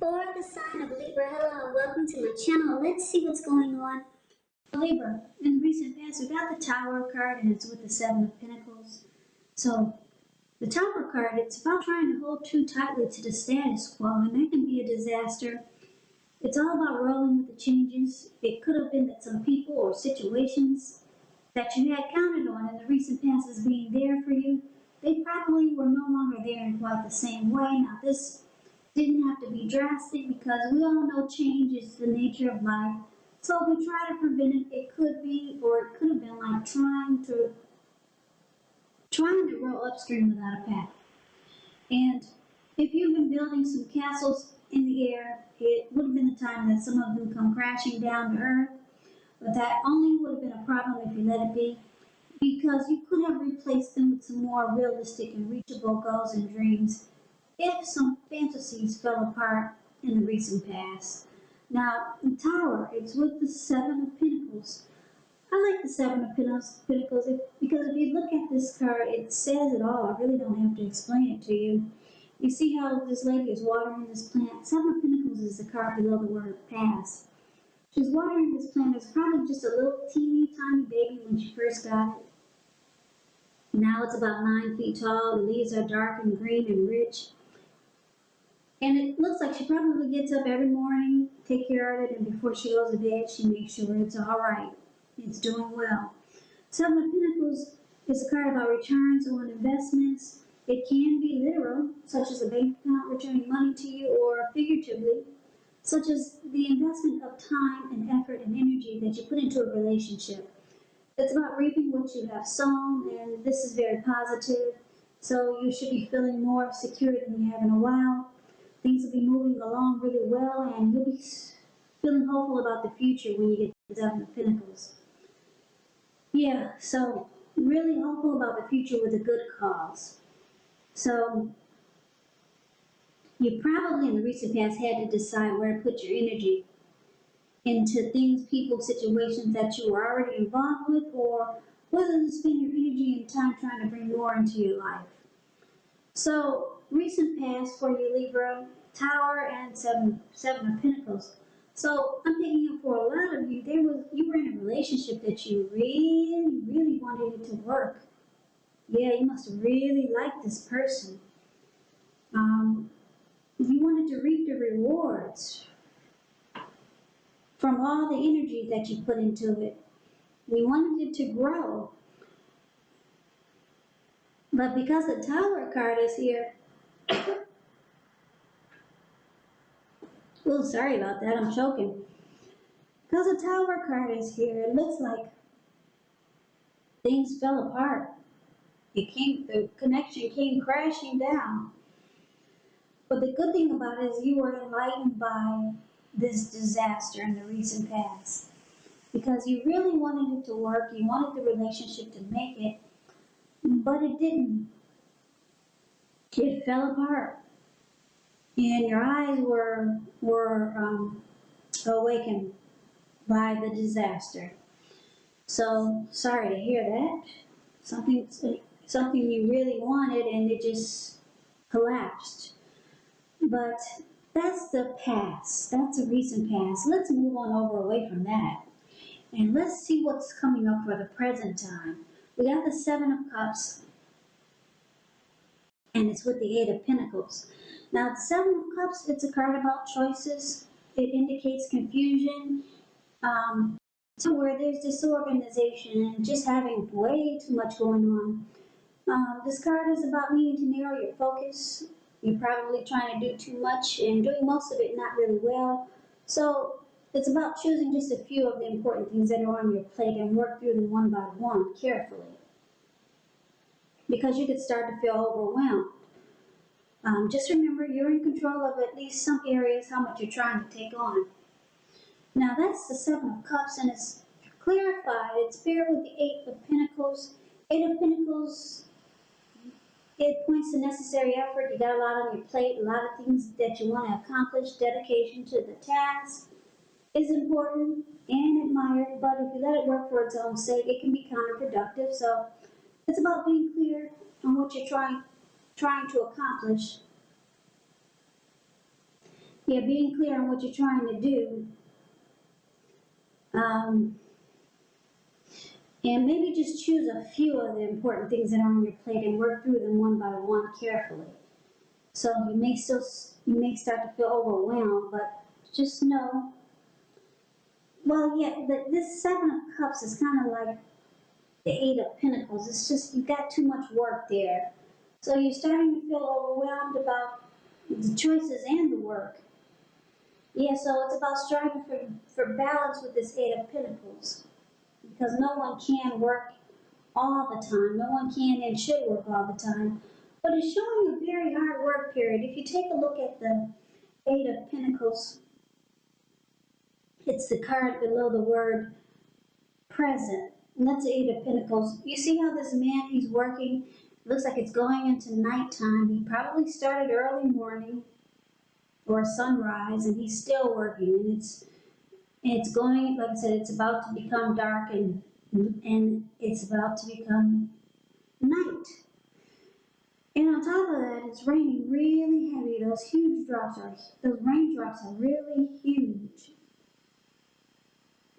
For the sign of Libra, hello, welcome to my channel. Let's see what's going on. Libra, in recent past, we got the Tower card, and it's with the Seven of Pentacles. So, the Tower card, it's about trying to hold too tightly to the status quo, and that can be a disaster. It's all about rolling with the changes. It could have been that some people or situations that you had counted on in the recent past as being there for you, they probably were no longer there in quite the same way. Now, this didn't have to be drastic because we all know change is the nature of life. So if we try to prevent it, it could be, or it could have been like trying to row upstream without a paddle. And if you've been building some castles in the air, it would have been the time that some of them come crashing down to earth. But that only would have been a problem if you let it be, because you could have replaced them with some more realistic and reachable goals and dreams if some fantasies fell apart in the recent past. Now, the Tower, it's with the Seven of Pentacles. I like the Seven of Pentacles because if you look at this card, it says it all. I really don't have to explain it to you. You see how this lady is watering this plant? Seven of Pentacles is the card below the word pass. She's watering this plant. It's probably just a little teeny tiny baby when she first got it. Now it's about 9 feet tall. The leaves are dark and green and rich. And it looks like she probably gets up every morning, take care of it, and before she goes to bed, she makes sure it's all right. It's doing well. Seven of Pentacles is a card about returns on investments. It can be literal, such as a bank account returning money to you, or figuratively, such as the investment of time and effort and energy that you put into a relationship. It's about reaping what you have sown, and this is very positive. So you should be feeling more secure than you have in a while. Things will be moving along really well, and you'll be feeling hopeful about the future when you get to the Seven of Pentacles. Yeah, so really hopeful about the future with a good cause. So you probably in the recent past had to decide where to put your energy into things, people, situations that you were already involved with, or whether to spend your energy and time trying to bring more into your life. So, recent past for you, Libra, Tower and Seven of Pentacles. So, I'm picking up for a lot of you, you were in a relationship that you really wanted it to work. Yeah, you must really like this person. You wanted to reap the rewards from all the energy that you put into it. You wanted it to grow. But because the Tower card is here, oh, sorry about that, I'm choking. Because the Tower card is here, it looks like things fell apart. The connection came crashing down. But the good thing about it is you were enlightened by this disaster in the recent past. Because you really wanted it to work, you wanted the relationship to make it, but it didn't. It fell apart. And your eyes were awakened by the disaster. So, sorry to hear that. Something you really wanted and it just collapsed. But that's the past. That's a recent past. Let's move on away from that. And let's see what's coming up for the present time. We got the Seven of Cups, and it's with the Eight of Pentacles. Now, the Seven of Cups, it's a card about choices. It indicates confusion. So where there's disorganization and just having way too much going on. This card is about needing to narrow your focus. You're probably trying to do too much and doing most of it not really well. So it's about choosing just a few of the important things that are on your plate and work through them one by one carefully. Because you could start to feel overwhelmed. Just remember you're in control of at least some areas, how much you're trying to take on. Now that's the Seven of Cups, and it's clarified. It's paired with the Eight of Pentacles. Eight of Pentacles, it points to necessary effort. You got a lot on your plate, a lot of things that you want to accomplish. Dedication to the task is important and admired, but if you let it work for its own sake, it can be counterproductive. So it's about being clear on what you're trying to accomplish. Yeah, being clear on what you're trying to do. Um, and maybe just choose a few of the important things that are on your plate and work through them one by one carefully. So you may start to feel overwhelmed, but just know, well, yeah, this Seven of Cups is kind of like the Eight of Pentacles. It's just, you got too much work there. So you're starting to feel overwhelmed about the choices and the work. Yeah, so it's about striving for balance with this Eight of Pentacles. Because no one can work all the time. No one can and should work all the time. But it's showing a very hard work period. If you take a look at the Eight of Pentacles, it's the card below the word present. And that's the Eight of Pentacles. You see how this man, he's working? It looks like it's going into nighttime. He probably started early morning or sunrise, and he's still working. And it's going, like I said, it's about to become dark, and it's about to become night. And on top of that, it's raining really heavy. Those raindrops are really huge.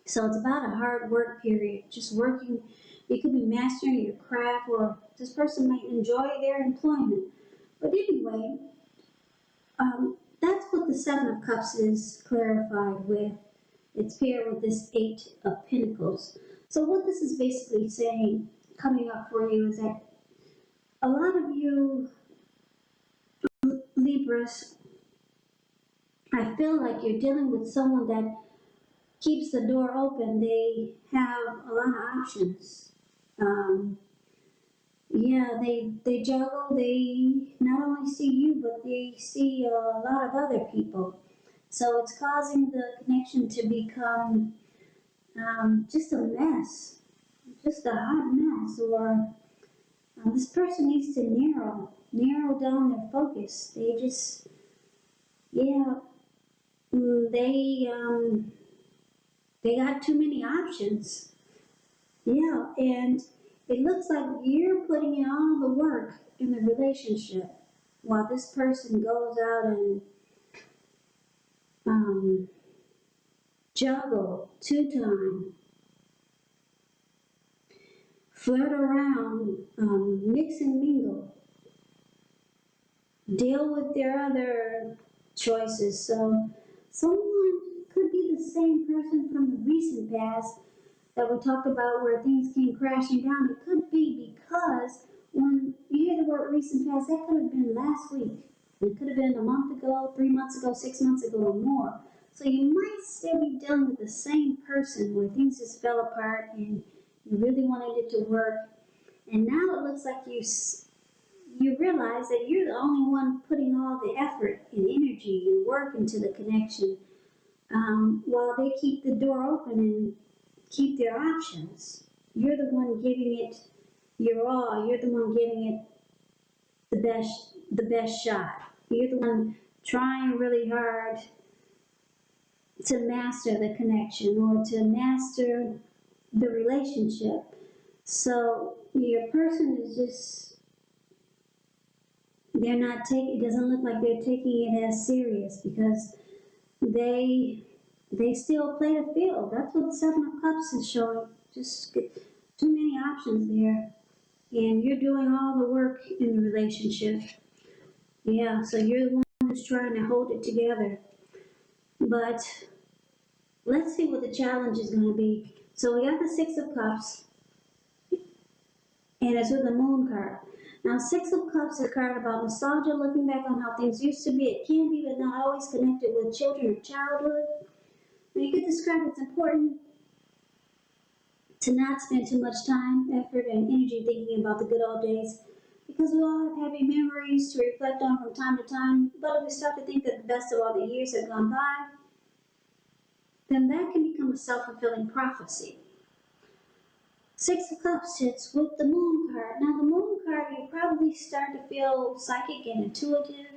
So it's about a hard work period, just working. You could be mastering your craft, or this person might enjoy their employment. But anyway, that's what the Seven of Cups is clarified with. It's paired with this Eight of Pentacles. So what this is basically saying, coming up for you, is that a lot of you Libras, I feel like you're dealing with someone that keeps the door open. They have a lot of options. Um, yeah, they juggle. They not only see you, but they see a lot of other people. So it's causing the connection to become just a mess, just a hot mess. Or this person needs to narrow down their focus. They just, yeah, they got too many options. Yeah, and it looks like you're putting in all the work in the relationship while this person goes out and um, juggle, two-time, flirt around, mix and mingle, deal with their other choices. So someone could be the same person from the recent past that we talked about where things came crashing down. It could be because when you hear the word recent past, that could have been last week. It could have been a month ago, 3 months ago, 6 months ago, or more. So you might still be dealing with the same person where things just fell apart and you really wanted it to work. And now it looks like you realize that you're the only one putting all the effort and energy and work into the connection, while they keep the door open and keep their options. You're the one giving it your all. You're the one giving it the best shot. You're the one trying really hard to master the connection or to master the relationship. So your person is just, they're not taking, it doesn't look like they're taking it as serious because they still play the field. That's what the Seven of Cups is showing. Just too many options there. And you're doing all the work in the relationship. Yeah, so you're the one who's trying to hold it together. But let's see what the challenge is going to be. So we got the Six of Cups, and it's with the Moon card. Now, Six of Cups is a card about nostalgia, looking back on how things used to be. It can be, but not always connected with children or childhood. When you get this card, it's important to not spend too much time, effort, and energy thinking about the good old days, because we all have happy memories to reflect on from time to time. But if we start to think that the best of all the years have gone by, then that can become a self-fulfilling prophecy. Six of Cups sits with the Moon card. Now, the Moon card, you probably start to feel psychic and intuitive.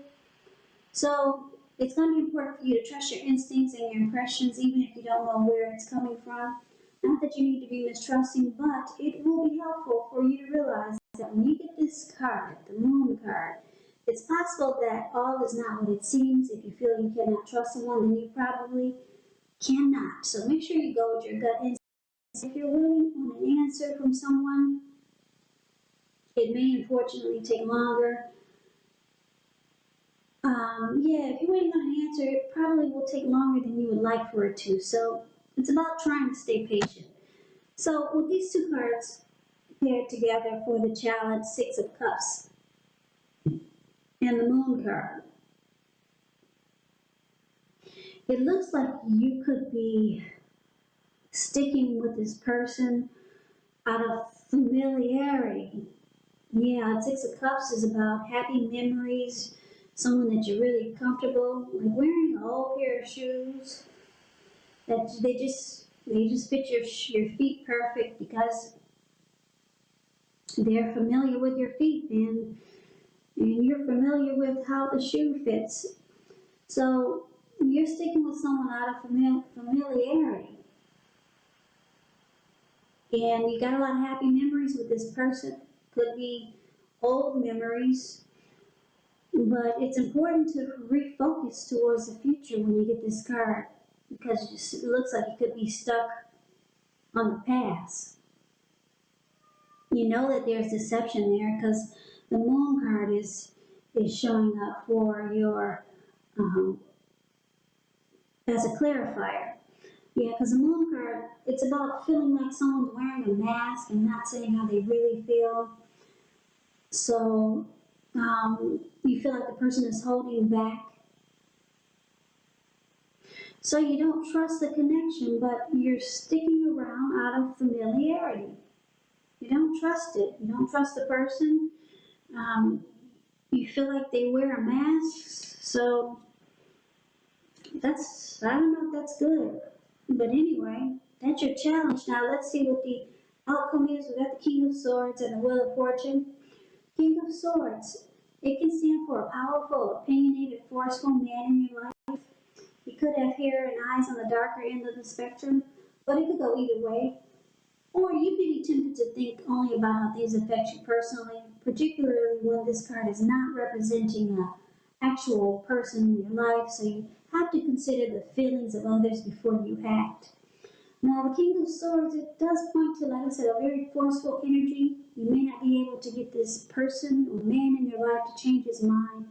So it's going to be important for you to trust your instincts and your impressions, even if you don't know where it's coming from. Not that you need to be mistrusting, but it will be helpful for you to realize that when you get this card, the Moon card, It's possible that all is not what it seems. If you feel you cannot trust someone, then you probably cannot. So make sure you go with your gut instinct. If you're waiting on an answer from someone, it may unfortunately take longer. Yeah, if you're waiting on an answer, it probably will take longer than you would like for it to. So it's about trying to stay patient. So with these two cards paired together for the challenge, Six of Cups and the Moon card, it looks like you could be sticking with this person out of familiarity. Yeah, Six of Cups is about happy memories, someone that you're really comfortable, like wearing an old pair of shoes that they just fit your feet perfect because they're familiar with your feet and you're familiar with how the shoe fits. So you're sticking with someone out of familiarity. And you got a lot of happy memories with this person. Could be old memories, but it's important to refocus towards the future when you get this card because it looks like you could be stuck on the past. You know that there's deception there because the Moon card is showing up for your as a clarifier. Yeah, because the Moon card, it's about feeling like someone's wearing a mask and not saying how they really feel. So you feel like the person is holding back. So you don't trust the connection, but you're sticking around out of familiarity. You don't trust it. You don't trust the person. Um, you feel like they wear a mask. So I don't know if that's good. But anyway, that's your challenge. Now let's see what the outcome is. We got the King of Swords and the Wheel of Fortune. King of Swords. It can stand for a powerful, opinionated, forceful man in your life. He could have hair and eyes on the darker end of the spectrum, but it could go either way. Or you may be tempted to think only about how things affect you personally, particularly when this card is not representing an actual person in your life, so you have to consider the feelings of others before you act. Now, the King of Swords, it does point to, like I said, a very forceful energy. You may not be able to get this person or man in your life to change his mind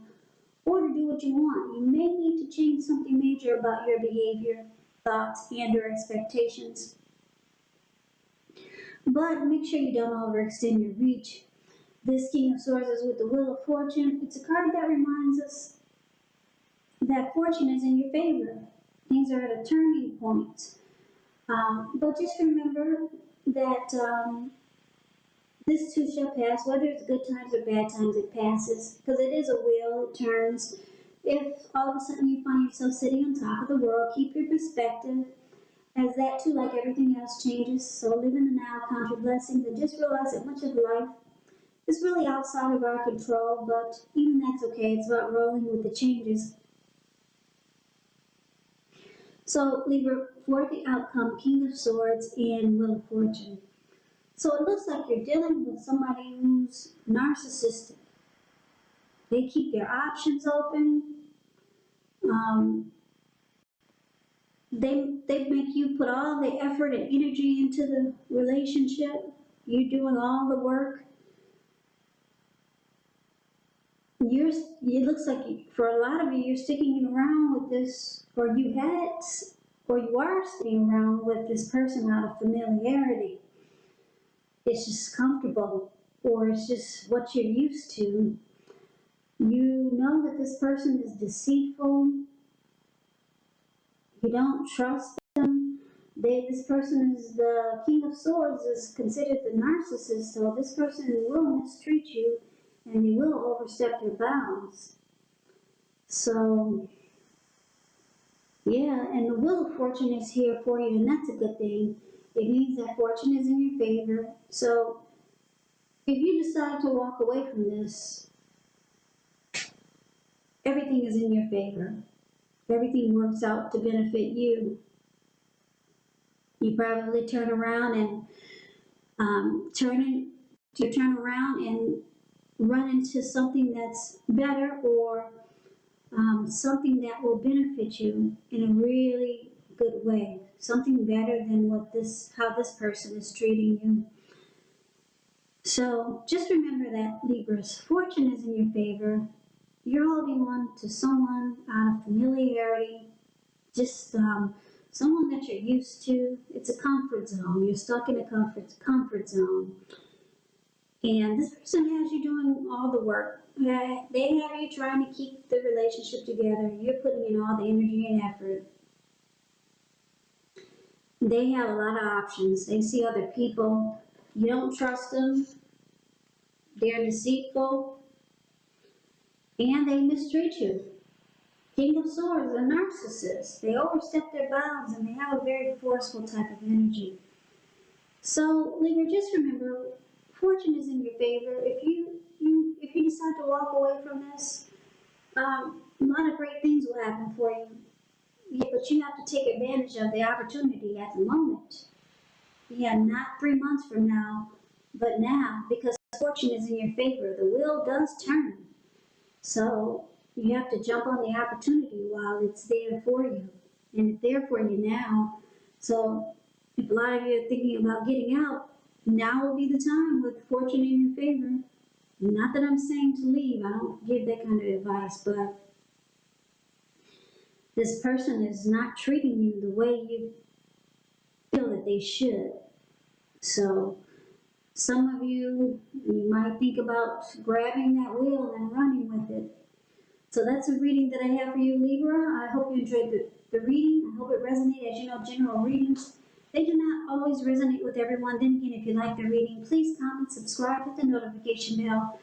or to do what you want. You may need to change something major about your behavior, thoughts, and or expectations. But make sure you don't overextend your reach. This King of Swords is with the Wheel of Fortune. It's a card that reminds us that fortune is in your favor. Things are at a turning point. But just remember that this too shall pass, whether it's good times or bad times, it passes. Because it is a wheel, it turns. If all of a sudden you find yourself sitting on top of the world, keep your perspective, as that too, like everything else, changes. So live in the now, count your blessings, and just realize that much of life is really outside of our control, but even that's okay. It's about rolling with the changes. So Libra, for the outcome, King of Swords and Wheel of Fortune. So it looks like you're dealing with somebody who's narcissistic. They keep their options open. Um, they make you put all the effort and energy into the relationship. You're doing all the work. It looks like for a lot of you, you're sticking around with this, or you are sticking around with this person out of familiarity. It's just comfortable, or it's just what you're used to. You know that this person is deceitful. You don't trust them. This person is the King of Swords, is considered the narcissist, so this person will mistreat you and they will overstep their bounds. So, yeah, and the Wheel of Fortune is here for you, and that's a good thing. It means that fortune is in your favor. So, if you decide to walk away from this, everything is in your favor. Everything works out to benefit you. You probably turn around and turn around and run into something that's better, or something that will benefit you in a really good way. Something better than how this person is treating you. So just remember that, Libras, fortune is in your favor. You're holding on to someone out of familiarity, just someone that you're used to. It's a comfort zone. You're stuck in a comfort zone. And this person has you doing all the work. They have you trying to keep the relationship together. You're putting in all the energy and effort. They have a lot of options. They see other people. You don't trust them. They're deceitful. And they mistreat you. King of Swords, a narcissist. They overstep their bounds and they have a very forceful type of energy. So, Libra, just remember, fortune is in your favor. If you decide to walk away from this, a lot of great things will happen for you. Yeah, but you have to take advantage of the opportunity at the moment. Yeah, not 3 months from now, but now, because fortune is in your favor. The wheel does turn. So you have to jump on the opportunity while it's there for you. And it's there for you now. So if a lot of you are thinking about getting out, now will be the time with fortune in your favor. Not that I'm saying to leave, I don't give that kind of advice, but this person is not treating you the way you feel that they should. So some of you might think about grabbing that wheel and running with it. So that's a reading that I have for you, Libra. I hope you enjoyed the reading. I hope it resonated. As you know, general readings, they do not always resonate with everyone. Then again, if you like the reading, please comment, subscribe, hit the notification bell